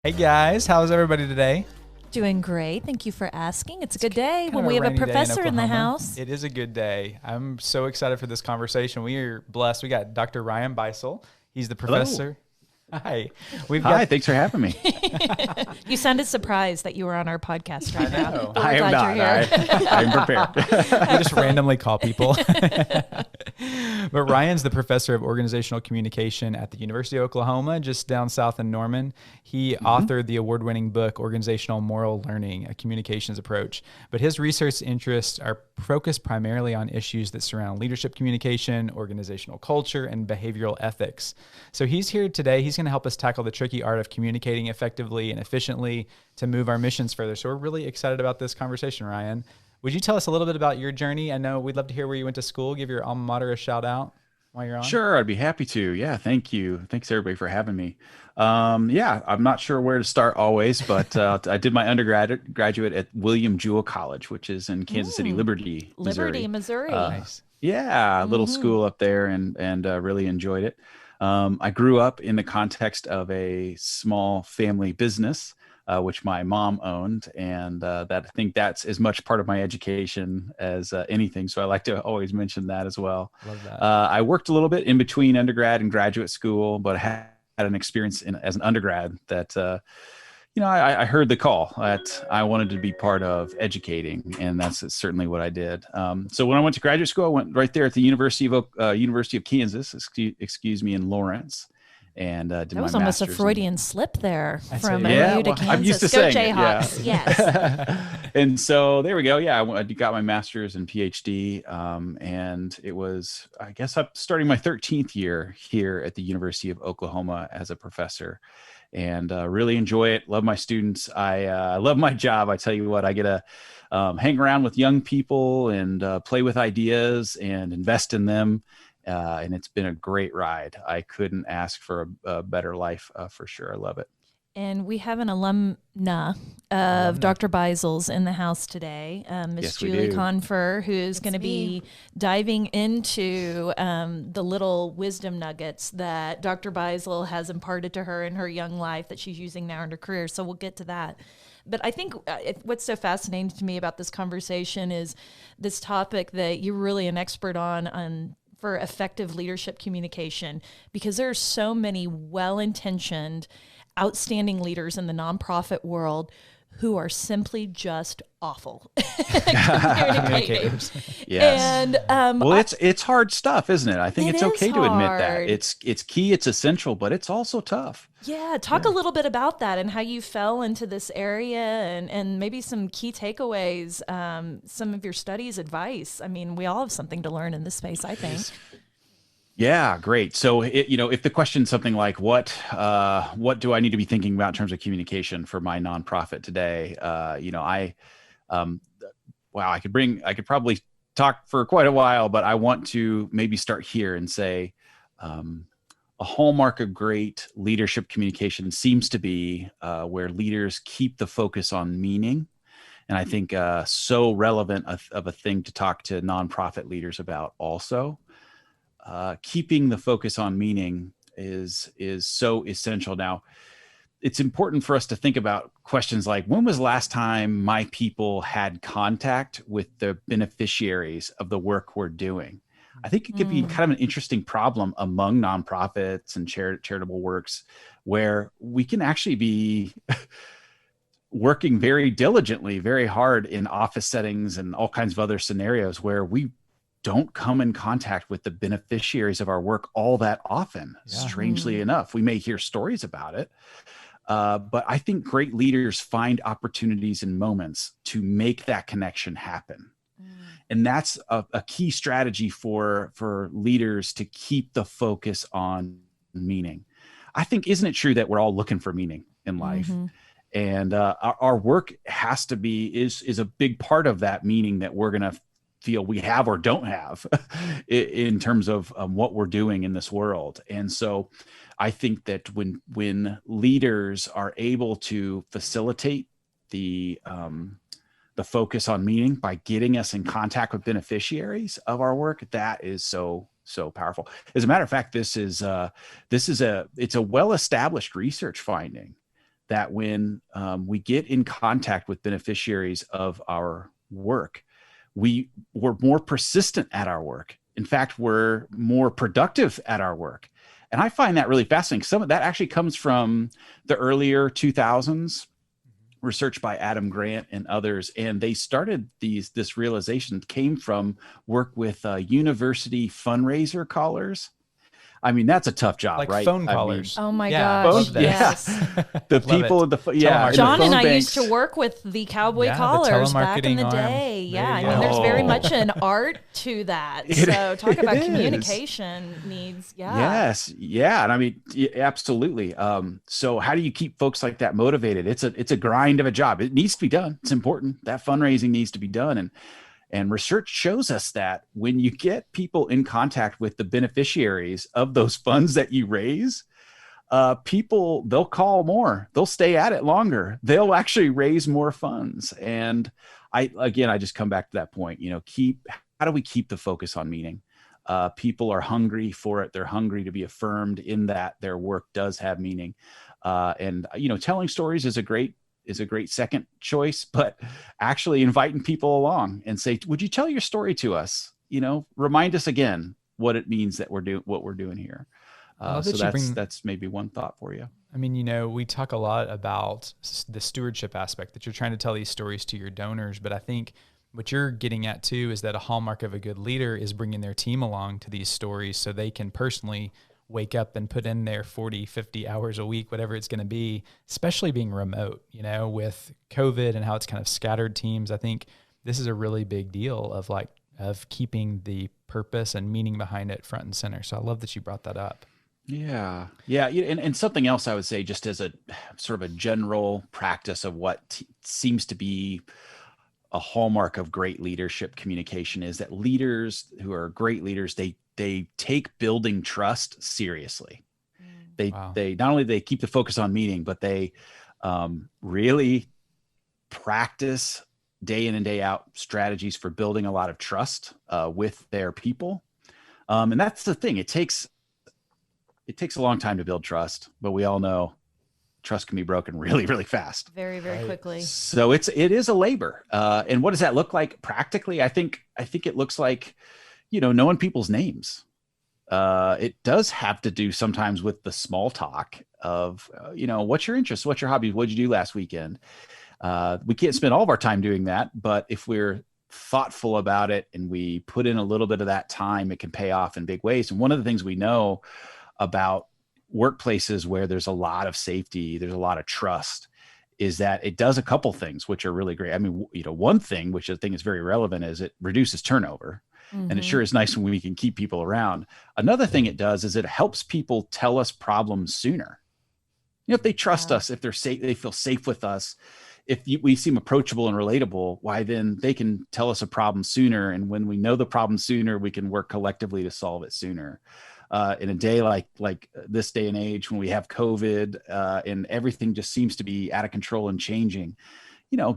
Hey guys, how's everybody today? Doing great. Thank you for asking. It's a good day Kind when of we have a rainy day professor in the Oklahoma. house. It is a good day. I'm so excited for this conversation. We are blessed. We got Dr. Ryan Bisel. He's the Hello. professor. Hi. We've Hi, got thanks for having me. You sounded surprised that you were on our podcast right now. know. But we're I am glad not. you're here. I'm prepared. we just randomly call people. But Ryan's the professor of organizational communication at the University of Oklahoma, just down south in Norman. He authored the award-winning book, Organizational Moral Learning, a communications approach. But his research interests are focused primarily on issues that surround leadership communication, organizational culture, and behavioral ethics. So he's here today. He's going to help us tackle the tricky art of communicating effectively and efficiently to move our missions further. So we're really excited about this conversation, Ryan. Would you tell us a little bit about your journey? I know we'd love to hear where you went to school. Give your alma mater a shout out while you're on. Sure, I'd be happy to. Yeah, thank you. Thanks everybody for having me. Yeah, I'm not sure where to start always, but I did my undergraduate at William Jewell College, which is in Kansas City, Liberty, Liberty, Missouri. Missouri. Nice. Yeah, a little school up there, and really enjoyed it. I grew up in the context of a small family business, which my mom owned, and that I think that's as much part of my education as anything. So I like to always mention that as well. Love that. I worked a little bit in between undergrad and graduate school, but I had an experience as an undergrad that I heard the call that I wanted to be part of educating, and that's certainly what I did. So when I went to graduate school, I went right there at the University of Kansas, excuse me, in Lawrence, and did That my was almost a master's Freudian slip there from it. Yeah, OU to well, Kansas. I'm used to Go saying it, yeah. Jayhawks. Yes. And so there we go. Yeah, I got my master's and PhD, and it was, I guess, I'm starting my 13th year here at the University of Oklahoma as a professor, and really enjoy it. Love my students. I love my job. I tell you what, I get to hang around with young people and play with ideas and invest in them. And it's been a great ride. I couldn't ask for a better life for sure. I love it. And we have an alumna of Dr. Bisel's in the house today, Miss Yes, we Julie do. Confer, who's going to be diving into the little wisdom nuggets that Dr. Bisel has imparted to her in her young life that she's using now in her career. So we'll get to that. But I think what's so fascinating to me about this conversation is this topic that you're really an expert on for effective leadership communication, because there are so many well-intentioned, outstanding leaders in the nonprofit world who are simply just awful communicators. Yes. And Well, it's hard stuff, isn't it? I think It it's okay is to admit that. hard. It's key, it's essential, but it's also tough. talk a little bit about that and how you fell into this area and maybe some key takeaways, some of your studies, advice. I mean, we all have something to learn in this space, I think. Yeah, great. So, if the question's something like what do I need to be thinking about in terms of communication for my nonprofit today? I could probably talk for quite a while, but I want to maybe start here and say, a hallmark of great leadership communication seems to be where leaders keep the focus on meaning. And I think so relevant of a thing to talk to nonprofit leaders about also. Keeping the focus on meaning is so essential. Now, it's important for us to think about questions like, when was the last time my people had contact with the beneficiaries of the work we're doing? I think it could be kind of an interesting problem among nonprofits and charitable works, where we can actually be working very diligently, very hard in office settings and all kinds of other scenarios where we don't come in contact with the beneficiaries of our work all that often. Yeah. Strangely enough, we may hear stories about it, but I think great leaders find opportunities and moments to make that connection happen. And that's a key strategy for leaders to keep the focus on meaning. I think, isn't it true that we're all looking for meaning in life? And our work has to be, is a big part of that meaning that we're going to feel we have or don't have in terms of what we're doing in this world. And so I think that when leaders are able to facilitate the focus on meaning by getting us in contact with beneficiaries of our work, that is so powerful. As a matter of fact, it's a well-established research finding that when we get in contact with beneficiaries of our work, we're more persistent at our work. In fact, we're more productive at our work. And I find that really fascinating. Some of that actually comes from the earlier 2000s, research by Adam Grant and others. And they started this realization came from work with university fundraiser callers. I mean, that's a tough job, like right? phone callers. Oh my Yeah, gosh, love that. yes. The people in the Telemarketing. John and I banks. used to work with the cowboy Yeah, the callers back in the telemarketing arm. day. There Yeah, I you mean, go. there's very much an art to that. It- So talk about it is. communication needs. Yeah. Yes. Yeah. And I mean, absolutely. So how do you keep folks like that motivated? It's a grind of a job. It needs to be done. It's important. That fundraising needs to be done. And research shows us that when you get people in contact with the beneficiaries of those funds that you raise, people, they'll call more, they'll stay at it longer, they'll actually raise more funds. And I just come back to that point, how do we keep the focus on meaning? People are hungry for it. They're hungry to be affirmed in that their work does have meaning. And telling stories is a great second choice, but actually inviting people along and say, would you tell your story to us? Remind us again what it means that we're doing here. So that's maybe one thought for you. I mean, we talk a lot about the stewardship aspect, that you're trying to tell these stories to your donors, but I think what you're getting at too is that a hallmark of a good leader is bringing their team along to these stories so they can personally wake up and put in their 40, 50 hours a week, whatever it's going to be, especially being remote, with COVID and how it's kind of scattered teams. I think this is a really big deal of keeping the purpose and meaning behind it front and center. So I love that you brought that up. Yeah. Yeah. And something else I would say, just as a sort of a general practice of what seems to be a hallmark of great leadership communication, is that leaders who are great leaders, they take building trust seriously. They not only they keep the focus on meaning, but they really practice day in and day out strategies for building a lot of trust with their people. And that's the thing. It takes a long time to build trust, but we all know trust can be broken really, really fast. Very, very quickly. So it is a labor. And what does that look like practically? I think it looks like, knowing people's names. It does have to do sometimes with the small talk of, what's your interest? What's your hobby? What'd you do last weekend? We can't spend all of our time doing that, but if we're thoughtful about it and we put in a little bit of that time, it can pay off in big ways. And one of the things we know about workplaces where there's a lot of safety, there's a lot of trust, is that it does a couple things which are really great. I mean, one thing which I think is very relevant is it reduces turnover. Mm-hmm. And it sure is nice when we can keep people around. Another thing it does is it helps people tell us problems sooner. If they trust us, if they're safe, they feel safe with us. If we seem approachable and relatable, why then they can tell us a problem sooner. And when we know the problem sooner, we can work collectively to solve it sooner. In a day like this day and age, when we have COVID and everything just seems to be out of control and changing,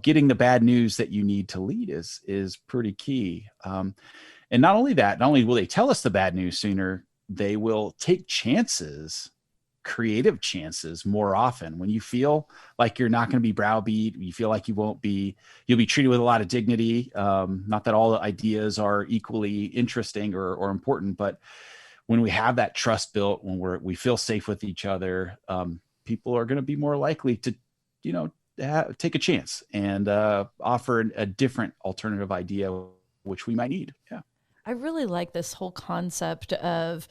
getting the bad news that you need to lead is pretty key. And not only that, not only will they tell us the bad news sooner, they will take chances, creative chances more often. When you feel like you're not going to be browbeat, you feel like you'll be treated with a lot of dignity. Not that all the ideas are equally interesting or important, but when we have that trust built, when we feel safe with each other, people are going to be more likely to, take a chance and offer a different alternative idea, which we might need. Yeah. I really like this whole concept of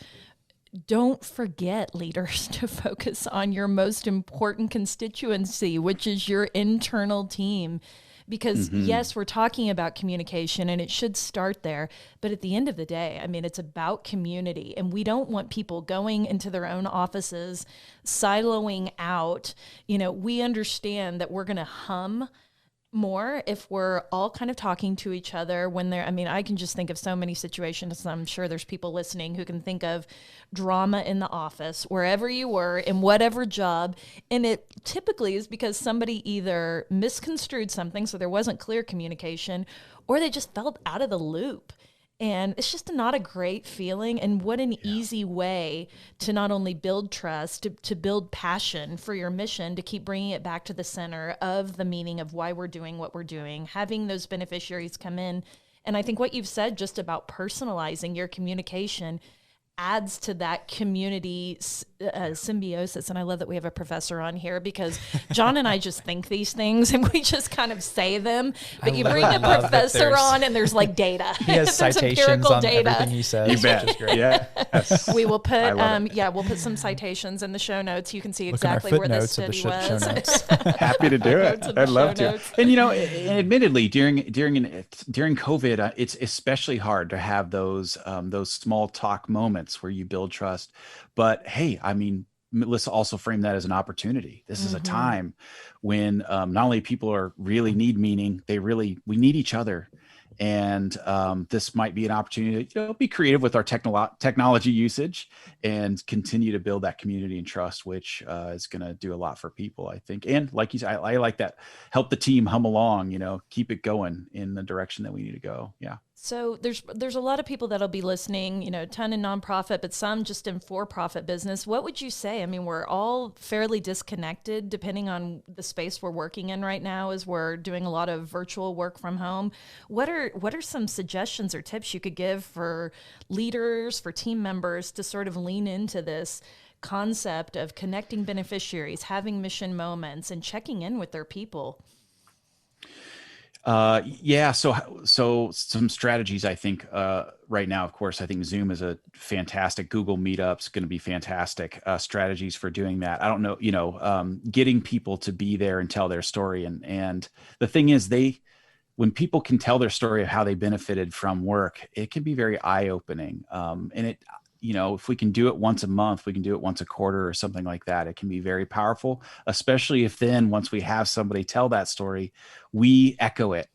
don't forget, leaders, to focus on your most important constituency, which is your internal team. Because yes, we're talking about communication and it should start there. But at the end of the day, I mean, it's about community, and we don't want people going into their own offices, siloing out. We understand that we're going to hum more if we're all kind of talking to each other I can just think of so many situations. I'm sure there's people listening who can think of drama in the office, wherever you were, in whatever job. And it typically is because somebody either misconstrued something, so there wasn't clear communication, or they just felt out of the loop. And it's just not a great feeling. And what an easy way to not only build trust, to build passion for your mission, to keep bringing it back to the center of the meaning of why we're doing what we're doing, having those beneficiaries come in. And I think what you've said just about personalizing your communication adds to that community symbiosis. And I love that we have a professor on here, because John and I just think these things and we just kind of say them. But you bring a professor on and there's like data. He has citations on everything he says. You bet. Which is great. Yes. We will put, we'll put some citations in the show notes. You can see exactly where this study was. Happy to do it. I'd love to. And and admittedly, during COVID, it's especially hard to have those small talk moments where you build trust. But hey, I mean, let's also frame that as an opportunity. This is a time when not only people are really need meaning, we need each other. And this might be an opportunity to be creative with our technology usage and continue to build that community and trust, which is going to do a lot for people, I think. And like you said, I like that. Help the team hum along, keep it going in the direction that we need to go. Yeah. So there's a lot of people that'll be listening, a ton in nonprofit, but some just in for-profit business. What would you say? I mean, we're all fairly disconnected depending on the space we're working in right now, as we're doing a lot of virtual work from home. What are some suggestions or tips you could give for leaders, for team members to sort of lean into this concept of connecting beneficiaries, having mission moments, and checking in with their people? So some strategies, I think, right now, of course, I think Zoom is a fantastic. Google Meetup's going to be fantastic strategies for doing that. I don't know, getting people to be there and tell their story. And the thing is, when people can tell their story of how they benefited from work, it can be very eye-opening. And if we can do it once a month, we can do it once a quarter or something like that. It can be very powerful, especially if then once we have somebody tell that story, we echo it.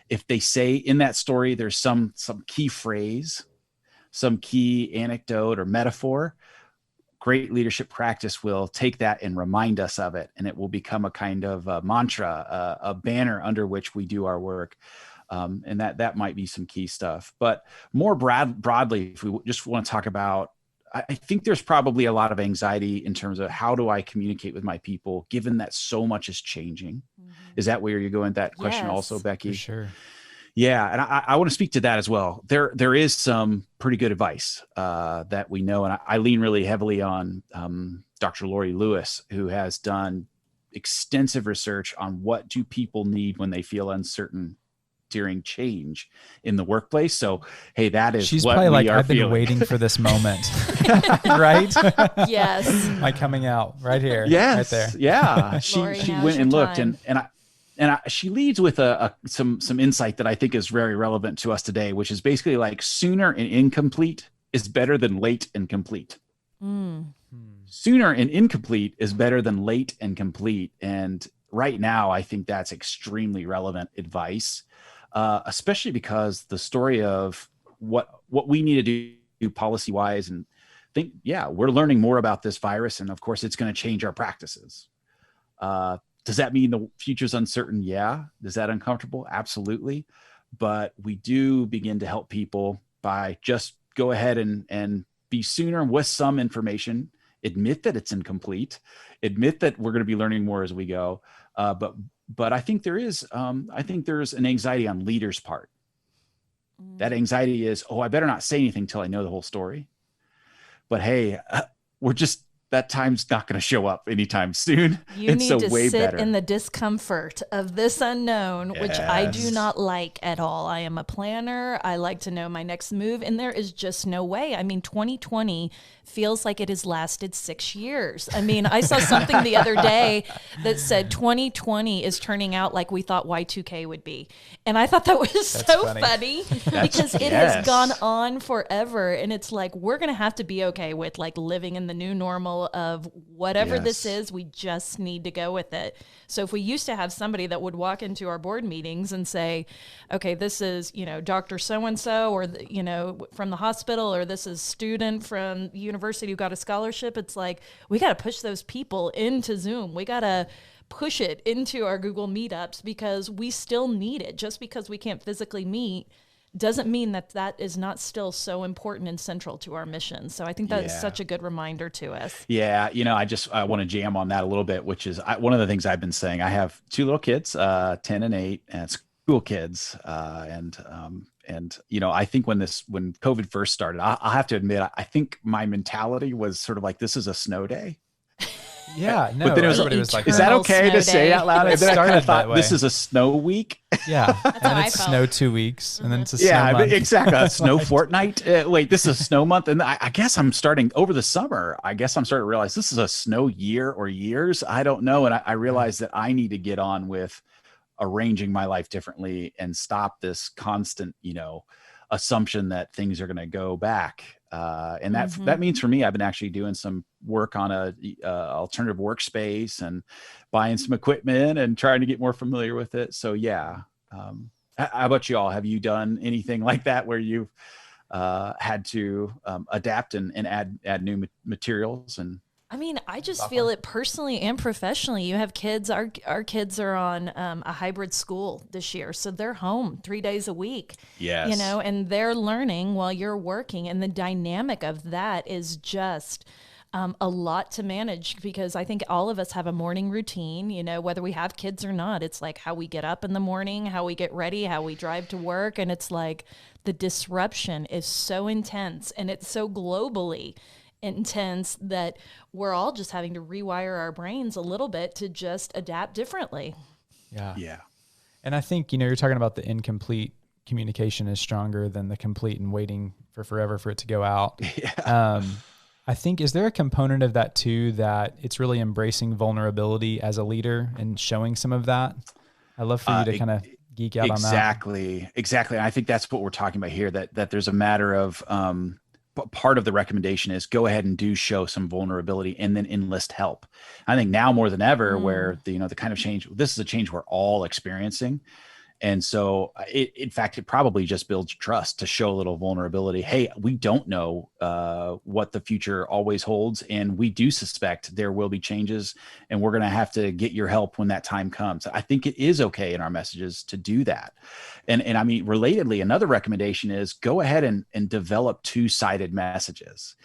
If they say in that story, there's some key phrase, some key anecdote or metaphor, great leadership practice will take that and remind us of it. And it will become a kind of a mantra, a banner under which we do our work. And that might be some key stuff. But more broadly, if we just want to talk about, I think there's probably a lot of anxiety in terms of how do I communicate with my people, given that so much is changing. Mm-hmm. Is that where you're going with that question also, Becky? For sure. Yeah. And I want to speak to that as well. There is some pretty good advice that we know. And I lean really heavily on Dr. Lori Lewis, who has done extensive research on what do people need when they feel uncertain during change in the workplace. So, hey, that is she's what probably we like, are I've been feeling. waiting for this moment, right? Yes. My coming out right here. Yes. Right there. Yeah. Lori, she now's went your and looked time. and she leads with some insight that I think is very relevant to us today, which is basically like sooner and incomplete is better than late and complete. Sooner and incomplete is better than late and complete. And right now, I think that's extremely relevant advice. Especially because the story of what we need to do policy wise, and think, we're learning more about this virus, and of course it's going to change our practices. Does that mean the future's uncertain? Yeah. Is that uncomfortable? Absolutely. But we do begin to help people by just go ahead and be sooner with some information, admit that it's incomplete, admit that we're going to be learning more as we go. But I think there's an anxiety on leaders' part. That anxiety is, I better not say anything till I know the whole story. But hey, that time's not going to show up anytime soon. You need to sit in the discomfort of this unknown, which I do not like at all. I am a planner. I like to know my next move, and there is just no way. I mean, 2020 feels like it has lasted 6 years. I mean, I saw something the other day that said 2020 is turning out like we thought Y2K would be. And I thought that was funny because it has gone on forever. And it's like, we're going to have to be okay with like living in the new normal of whatever this is. We just need to go with it. So if we used to have somebody that would walk into our board meetings and say, okay, this is, Dr. So-and-so, or, from the hospital, or this is student from university who got a scholarship. It's like, we got to push those people into Zoom. We got to push it into our Google Meetups because we still need it. Just because we can't physically meet doesn't mean that that is not still so important and central to our mission. So I think that is such a good reminder to us. Yeah. I want to jam on that a little bit, which is one of the things I've been saying. I have two little kids, 10 and 8, and school kids. I think when COVID first started, I'll have to admit, I think my mentality was sort of like, this is a snow day. Yeah, no. But then everybody was like, is that okay to say out loud? And then I kind of thought, this is a snow week. Yeah, and it's snow 2 weeks, and then it's a snow month. Exactly. A snow fortnight. Wait, this is a snow month, and I guess I'm starting over the summer. I guess I'm starting to realize this is a snow year or years. I don't know, and I realize that I need to get on with arranging my life differently and stop this constant, assumption that things are going to go back. And that means for me, I've been actually doing some work on a alternative workspace and buying some equipment and trying to get more familiar with it. So yeah. How about you all? Have you done anything like that where you've had to adapt and add new materials? And I mean, I just feel it personally and professionally. You have kids. Our kids are on a hybrid school this year, so they're home 3 days a week. Yes, and they're learning while you're working, and the dynamic of that is just a lot to manage, because I think all of us have a morning routine. Whether we have kids or not, it's like how we get up in the morning, how we get ready, how we drive to work, and it's like the disruption is so intense, and it's so globally intense that we're all just having to rewire our brains a little bit to just adapt differently. Yeah. And I think, you're talking about the incomplete communication is stronger than the complete and waiting for forever for it to go out. Yeah. I think, is there a component of that too, that it's really embracing vulnerability as a leader and showing some of that? I'd love for you to kind of geek out on that. Exactly. I think that's what we're talking about here, that there's a matter of, part of the recommendation is go ahead and do show some vulnerability and then enlist help. I think now more than ever, where the kind of change, this is a change we're all experiencing. And so in fact, it probably just builds trust to show a little vulnerability. Hey, we don't know what the future always holds. And we do suspect there will be changes, and we're going to have to get your help when that time comes. I think it is okay in our messages to do that. And I mean, relatedly, another recommendation is go ahead and develop two-sided messages.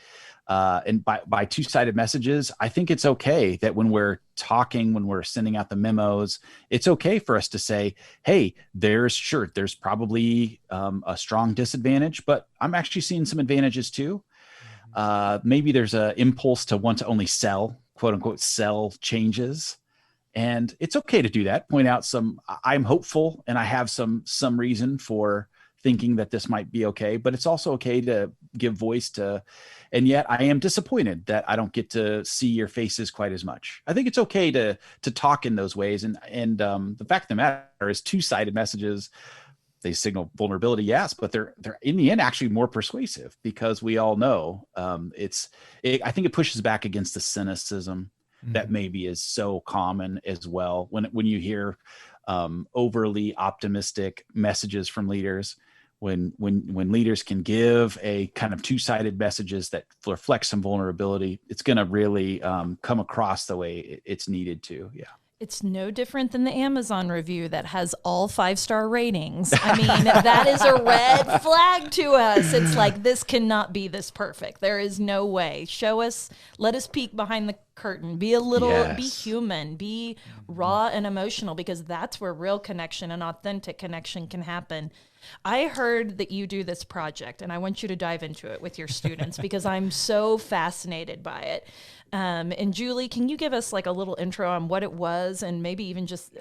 And by two-sided messages, I think it's okay that when we're talking, when we're sending out the memos, it's okay for us to say, hey, there's probably a strong disadvantage, but I'm actually seeing some advantages too. Maybe there's an impulse to want to only sell, quote unquote, sell changes. And it's okay to do that. Point out I'm hopeful and I have some reason for thinking that this might be okay, but it's also okay to give voice to, and yet I am disappointed that I don't get to see your faces quite as much. I think it's okay to talk in those ways. And the fact of the matter is, two-sided messages, they signal vulnerability, yes, but they're in the end actually more persuasive, because we all know I think it pushes back against the cynicism that maybe is so common as well. When you hear overly optimistic messages from leaders, when leaders can give a kind of two-sided messages that reflect some vulnerability, it's going to really come across the way it's needed to. Yeah. It's no different than the Amazon review that has all 5-star ratings. I mean, that is a red flag to us. It's like, this cannot be this perfect. There is no way. Show us, let us peek behind the curtain. Be a little, be human, be raw and emotional, because that's where real connection and authentic connection can happen. I heard that you do this project, and I want you to dive into it with your students because I'm so fascinated by it. And Julie, can you give us like a little intro on what it was, and maybe even just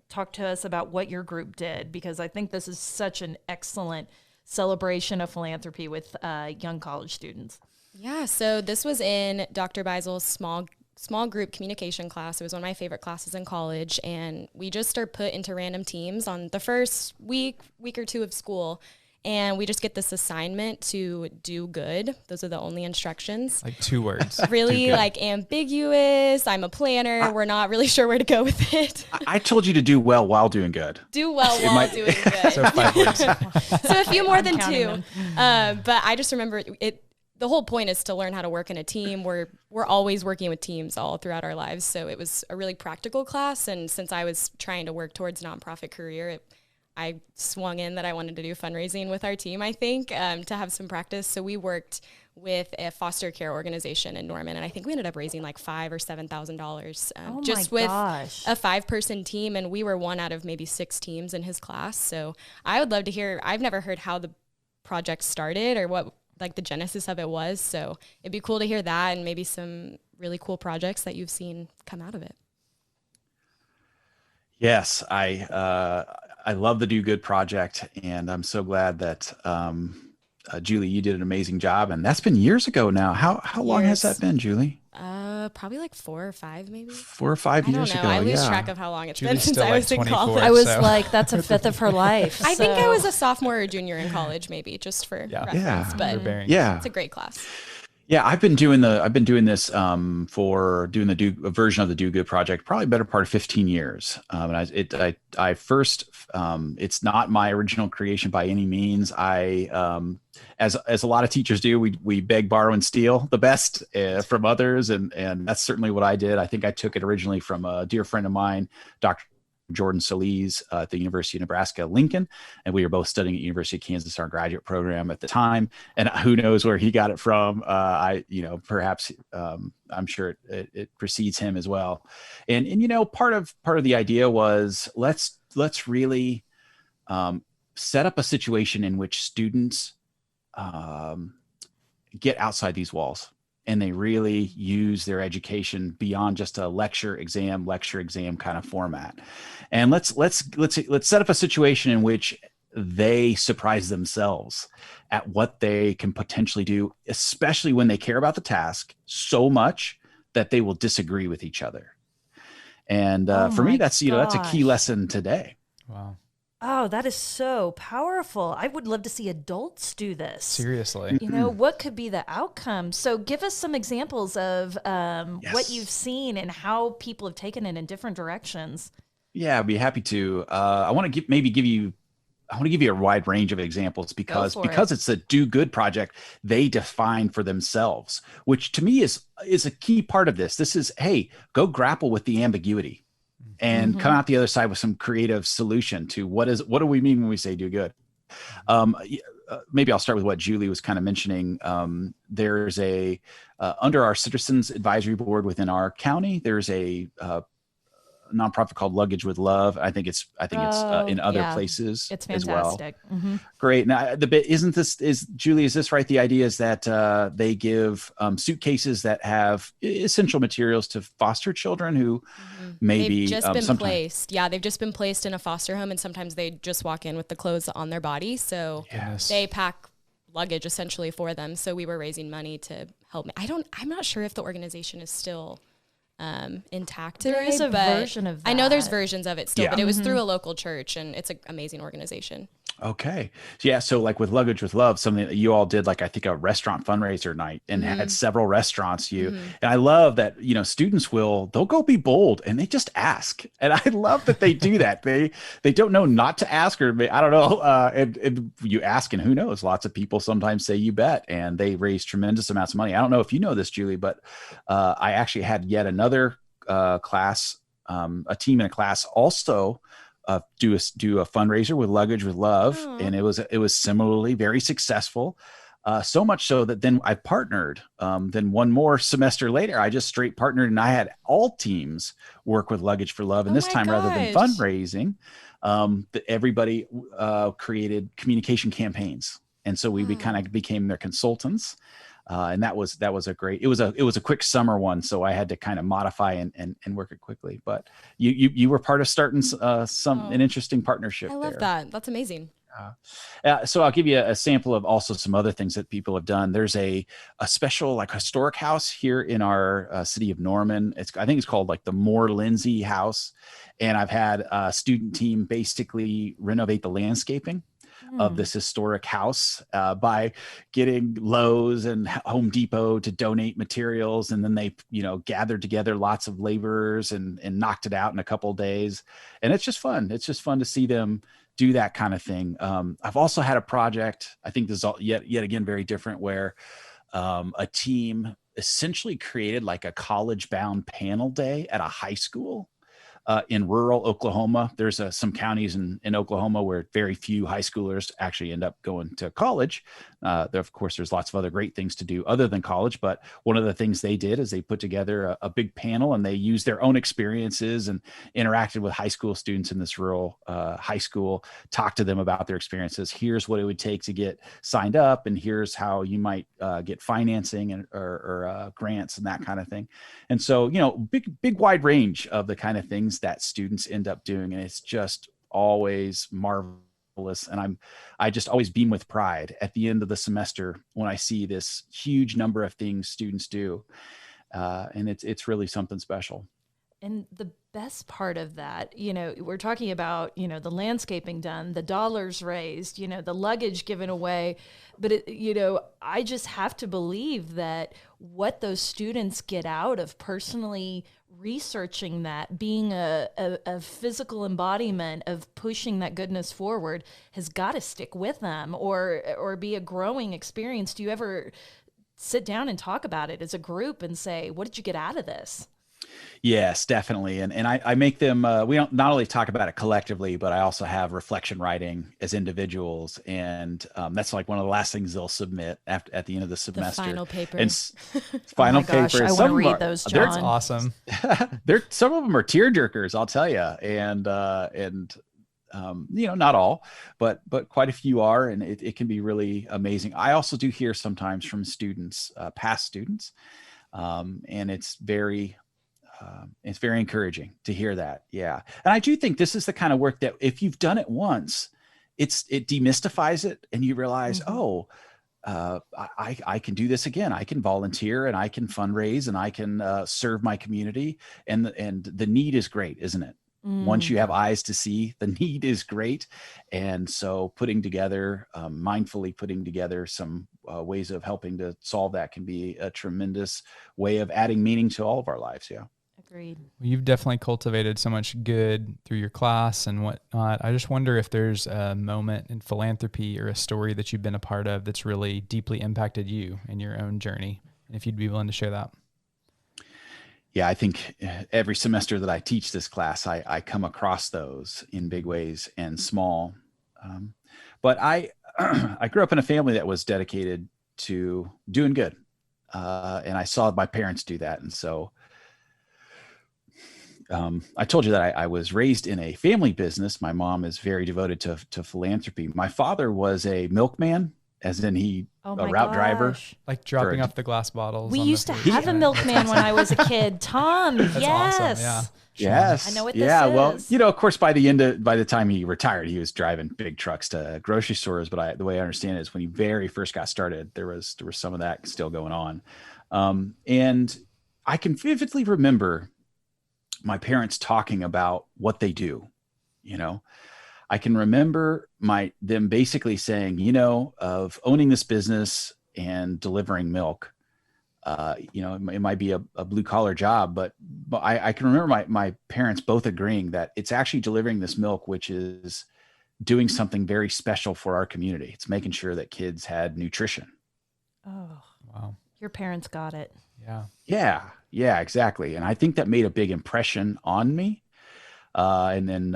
talk to us about what your group did? Because I think this is such an excellent celebration of philanthropy with young college students. Yeah, so this was in Dr. Bisel's small group communication class. It was one of my favorite classes in college, and we just are put into random teams on the first week or two of school, and we just get this assignment to do good. Those are the only instructions. Like 2 words. Really like ambiguous. I'm a planner. We're not really sure where to go with it. I told you to do well while doing good. Do well while doing good. So 5 words. So a few more than 2. But I just remember it. The whole point is to learn how to work in a team. We're always working with teams all throughout our lives. So it was a really practical class. And since I was trying to work towards a nonprofit career, I swung in that I wanted to do fundraising with our team, I think, to have some practice. So we worked with a foster care organization in Norman, and I think we ended up raising like $5,000 or $7,000 just with a 5-person team, and we were one out of maybe 6 teams in his class. So I would love to hear. I've never heard how the project started or what like the genesis of it was. So it'd be cool to hear that and maybe some really cool projects that you've seen come out of it. Yes, I love the Do Good project, and I'm so glad that Julie, you did an amazing job, and that's been years ago now. How long has that been, Julie? Probably like 4 or 5, maybe. 4 or 5 years ago. I lose track of how long it's Julie's been since still I like was in 24, college. I was so. like, that's a fifth of her life. I think I was a sophomore or junior in college, maybe, just for reference. But it's a great class. Yeah, I've been doing this for doing a version of the Do Good project probably better part of 15 years. And I first it's not my original creation by any means. I as a lot of teachers do, we beg, borrow, and steal the best from others, and that's certainly what I did. I think I took it originally from a dear friend of mine, Dr. Jordan Solis at the University of Nebraska, Lincoln. And we were both studying at University of Kansas, our graduate program at the time. And who knows where he got it from. Perhaps I'm sure it precedes him as well. And part of the idea was let's really set up a situation in which students get outside these walls. And they really use their education beyond just a lecture exam kind of format. And let's set up a situation in which they surprise themselves at what they can potentially do, especially when they care about the task so much that they will disagree with each other. And for me, that's a key lesson today. Wow. Oh, that is so powerful. I would love to see adults do this. Seriously. What could be the outcome? So give us some examples of what you've seen and how people have taken it in different directions. Yeah, I'd be happy to. I want to give you a wide range of examples because it's a Do Good project. They define for themselves, which to me is a key part of this. This is, hey, go grapple with the ambiguity and come out the other side with some creative solution to what do we mean when we say do good. Maybe I'll start with what Julie was kind of mentioning. There's under our Citizens Advisory Board within our county, there's a nonprofit called Luggage with Love. I think it's in other places it's as well. fantastic. Mm-hmm. Great. Now Julie, is this right? The idea is that they give suitcases that have essential materials to foster children who maybe they've just been placed. Yeah, they've just been placed in a foster home, and sometimes they just walk in with the clothes on their body. So they pack luggage essentially for them. So we were raising money to help. I'm not sure if the organization is still intact today. There is a version of that. I know there's versions of it still, but it was through a local church, and it's an amazing organization. Okay. Yeah. So like with Luggage with Love, something that you all did, like I think a restaurant fundraiser night and had several restaurants. And I love that, students they'll go be bold and they just ask. And I love that they do that. They don't know not to ask, or I don't know. And you ask, and who knows, lots of people sometimes say, you bet. And they raise tremendous amounts of money. I don't know if you know this, Julie, but I actually had yet another class, a team in a class also do a fundraiser with Luggage with Love. And it was similarly very successful. So much so that then I partnered. Then one more semester later, I just straight partnered, and I had all teams work with Luggage for Love. And this time, rather than fundraising, everybody created communication campaigns. And so we kind of became their consultants. And that was it was a quick summer one. So I had to kind of modify and work it quickly, but you were part of starting an interesting partnership. I love that. That's amazing. So I'll give you a sample of also some other things that people have done. There's a special historic house here in our city of Norman. I think it's called like the Moore Lindsay House. And I've had a student team basically renovate the landscaping of this historic house by getting Lowe's and Home Depot to donate materials. And then they, gathered together lots of laborers and knocked it out in a couple of days. And it's just fun. It's just fun to see them do that kind of thing. I've also had a project, I think this is yet again very different, where a team essentially created like a college bound panel day at a high school. in rural Oklahoma. There's some counties in Oklahoma where very few high schoolers actually end up going to college. Of course, there's lots of other great things to do other than college, but one of the things they did is they put together a big panel, and they used their own experiences and interacted with high school students in this rural high school, talked to them about their experiences. Here's what it would take to get signed up, and here's how you might get financing or grants and that kind of thing. And so, big wide range of the kind of things that students end up doing. And it's just always marvelous. And I just always beam with pride at the end of the semester when I see this huge number of things students do. And it's really something special. And the best part of that, we're talking about, the landscaping done, the dollars raised, the luggage given away. But, I just have to believe that what those students get out of personally researching that, being a physical embodiment of pushing that goodness forward, has got to stick with them or be a growing experience. Do you ever sit down and talk about it as a group and say, what did you get out of this? Yes, definitely. And I make them, we don't not only talk about it collectively, but I also have reflection writing as individuals. And that's like one of the last things they'll submit at the end of the semester. The final paper. And final paper. I want to read those, John. That's awesome. Some of them are tear jerkers, I'll tell you. And not all, but quite a few are, and it can be really amazing. I also do hear sometimes from students, past students, and it's very encouraging to hear that. Yeah. And I do think this is the kind of work that if you've done it once, it demystifies it, and you realize, I can do this again. I can volunteer, and I can fundraise, and I can serve my community. And the need is great, isn't it? Once you have eyes to see, the need is great. And so mindfully putting together some ways of helping to solve that can be a tremendous way of adding meaning to all of our lives. Yeah. Agreed. Well, you've definitely cultivated so much good through your class and whatnot. I just wonder if there's a moment in philanthropy or a story that you've been a part of that's really deeply impacted you in your own journey, and if you'd be willing to share that. Yeah, I think every semester that I teach this class, I come across those in big ways and small. But I grew up in a family that was dedicated to doing good. And I saw my parents do that. And so I told you that I was raised in a family business. My mom is very devoted to philanthropy. My father was a milkman, as in a route driver. Like dropping off the glass bottles. We used to have a milkman when I was a kid. Tom, That's yes. awesome. Yeah. Yes. I know what this is. Well, of course, by the time he retired, he was driving big trucks to grocery stores. But the way I understand it is when he very first got started, there was some of that still going on. And I can vividly remember my parents talking about what they do. I can remember them basically saying, of owning this business and delivering milk. It might be a blue collar job, but I can remember my parents both agreeing that it's actually delivering this milk, which is doing something very special for our community. It's making sure that kids had nutrition. Oh, wow. Your parents got it. Yeah. Yeah, exactly. And I think that made a big impression on me. And then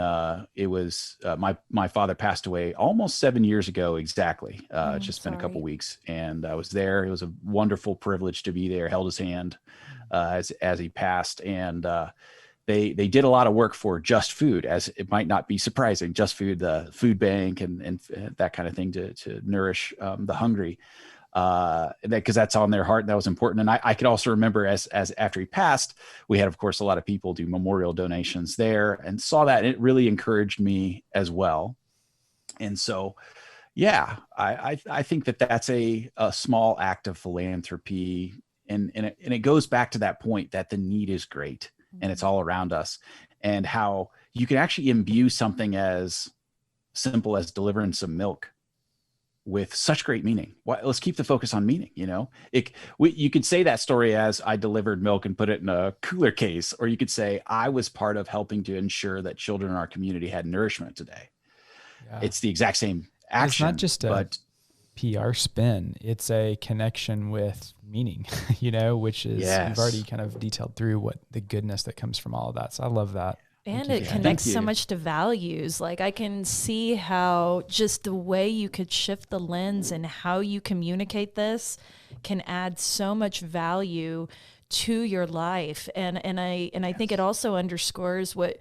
it was my father passed away almost 7 years ago exactly. It's just been a couple weeks, and I was there. It was a wonderful privilege to be there. Held his hand as he passed, and they did a lot of work for Just Food, as it might not be surprising. Just Food, the food bank, and that kind of thing to nourish the hungry. Because that's on their heart, and that was important. And I could also remember as after he passed, we had, of course, a lot of people do memorial donations there, and saw that, and it really encouraged me as well. And so, yeah, I think that's a small act of philanthropy, and it goes back to that point that the need is great, and it's all around us, and how you can actually imbue something as simple as delivering some milk with such great meaning. Let's keep the focus on meaning. You could say that story as I delivered milk and put it in a cooler case, or you could say I was part of helping to ensure that children in our community had nourishment today. Yeah. It's the exact same action. It's not just a PR spin. It's a connection with meaning, which is, You've already kind of detailed through what the goodness that comes from all of that. So I love that. And it connects so much to values. Like I can see how just the way you could shift the lens and how you communicate this can add so much value to your life. And I think it also underscores what,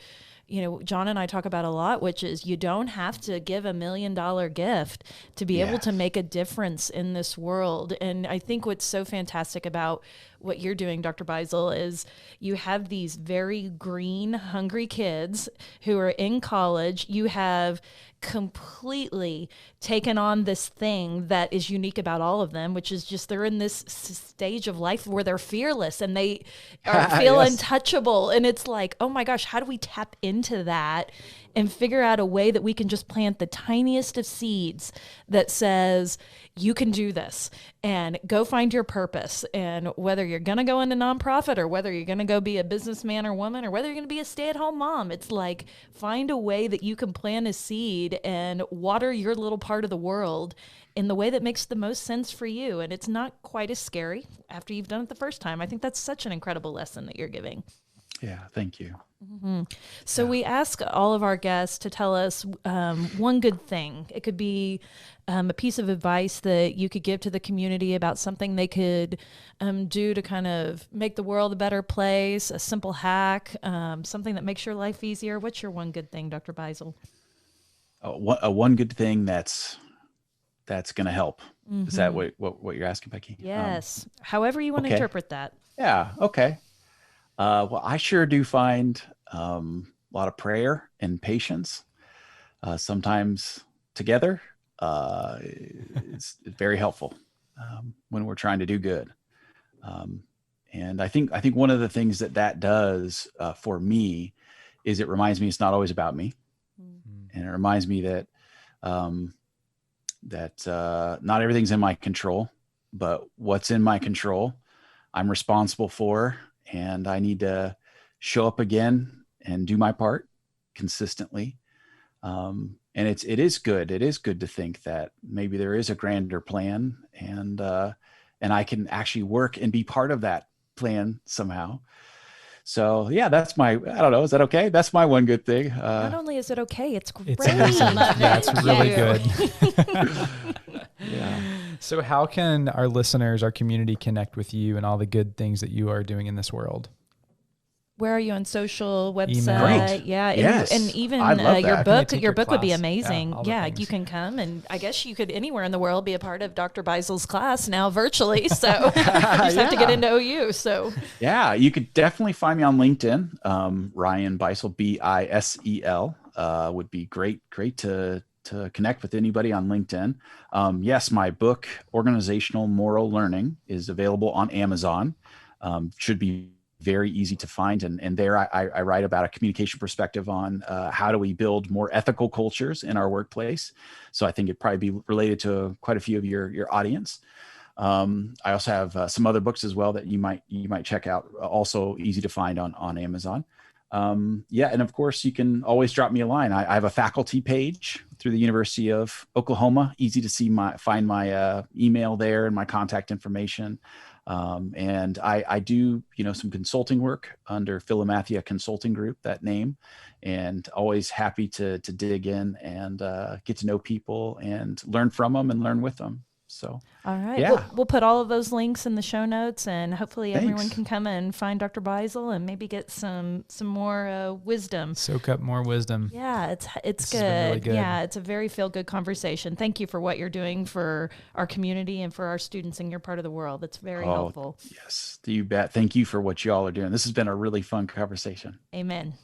John and I talk about a lot, which is you don't have to give $1 million gift to be able to make a difference in this world. And I think what's so fantastic about what you're doing, Dr. Bisel, is you have these very green, hungry kids who are in college. You have completely taken on this thing that is unique about all of them, which is just they're in this stage of life where they're fearless and they feel untouchable. And it's like, oh my gosh, how do we tap into that and figure out a way that we can just plant the tiniest of seeds that says, you can do this and go find your purpose. And whether you're going to go into nonprofit or whether you're going to go be a businessman or woman or whether you're going to be a stay-at-home mom, it's like find a way that you can plant a seed and water your little part of the world in the way that makes the most sense for you. And it's not quite as scary after you've done it the first time. I think that's such an incredible lesson that you're giving. Yeah, thank you. Mm-hmm. So we ask all of our guests to tell us one good thing. It could be a piece of advice that you could give to the community about something they could do to kind of make the world a better place, a simple hack, something that makes your life easier. What's your one good thing, Dr. Bisel? One good thing that's going to help. Mm-hmm. Is that what you're asking, Becky? Yes. However you want to interpret that. Yeah. Okay. Well, I sure do find a lot of prayer and patience, sometimes together. It's very helpful when we're trying to do good. And I think one of the things that does for me is it reminds me it's not always about me. Mm-hmm. And it reminds me that not everything's in my control, but what's in my control, I'm responsible for. And I need to show up again and do my part consistently. And it is good. It is good to think that maybe there is a grander plan and I can actually work and be part of that plan somehow. So yeah, that's I don't know. Is that okay? That's my one good thing. Not only is it okay, it's great. It's awesome. Yeah, it's really good. Yeah. So how can our listeners, our community connect with you and all the good things that you are doing in this world? Where are you on social, website? Great. Yeah. And, yes. and even your book would be amazing. Yeah, you can come and I guess you could anywhere in the world be a part of Dr. Bisel's class now virtually. So you just have to get into OU. So yeah, you could definitely find me on LinkedIn. Ryan Bisel, Bisel, would be great to connect with anybody on LinkedIn. Yes, my book, Organizational Moral Learning, is available on Amazon. Should be very easy to find. And there I write about a communication perspective on how do we build more ethical cultures in our workplace. So I think it'd probably be related to quite a few of your audience. I also have some other books as well that you might check out, also easy to find on Amazon. And of course you can always drop me a line. I have a faculty page through the University of Oklahoma. Easy to find my email there and my contact information. And I do, some consulting work under Philomathia Consulting Group, that name, and always happy to dig in and get to know people and learn from them and learn with them. So, all right. Yeah. We'll put all of those links in the show notes and hopefully everyone can come and find Dr. Bisel and maybe get some more wisdom. Soak up more wisdom. Yeah, it's good. Really good. Yeah, it's a very feel good conversation. Thank you for what you're doing for our community and for our students in your part of the world. It's very helpful. Yes, you bet. Thank you for what you all are doing. This has been a really fun conversation. Amen.